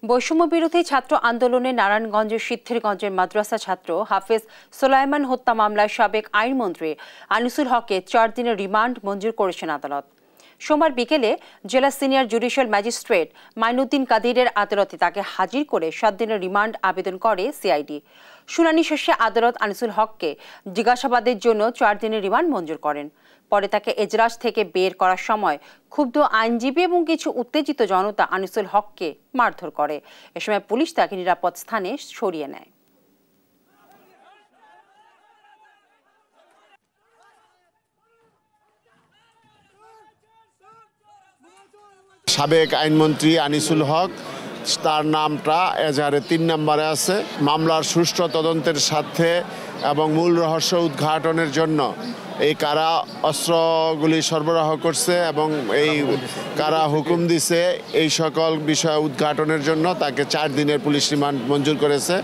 বৈষম্য বিরোধী ছাত্র আন্দোলনে নারায়ণগঞ্জের সিদ্ধিরগঞ্জের মাদ্রাসা ছাত্র হাফেজ সোলাইমান হত্যা মামলায় সাবেক আইনমন্ত্রী আনিসুল হককে 4 দিনের রিমান্ড মঞ্জুর করেছেন আদালত। সোমবার বিকেলে জেলা সিনিয়র জুডিশিয়াল ম্যাজিস্ট্রেট মাইনুদ্দিন কাদিরের আদালতে তাকে হাজির করে 7 দিনের রিমান্ড আবেদন করে সিআইডি। শুনানি শেষে আদালত আনিসুল হককে জিজ্ঞাসাবাদের জন্য 4 দিনের রিমান্ড মঞ্জুর করেন। পরে তাকে এজলাস থেকে বের করার সময় ক্ষুব্ধ আইনজীবী এবং কিছু উত্তেজিত জনতা আনিসুল হককে মারধর করে। এ সময় পুলিশ তাকে নিরাপদ স্থানে সরিয়ে নেয়। সাবেক আইনমন্ত্রী আনিসুল হক, তার নামটা এজাহারে 3 নম্বরে আছে। মামলার সুষ্ঠু তদন্তের স্বার্থে এবং মূল রহস্য উদ্ঘাটনের জন্য এই কারা অস্ত্রগুলি সরবরাহ করছে এবং এই কারা হুকুম দিছে এই সকল বিষয় উদ্ঘাটনের জন্য তাকে 4 দিনের পুলিশ রিমান্ড মঞ্জুর করেছে।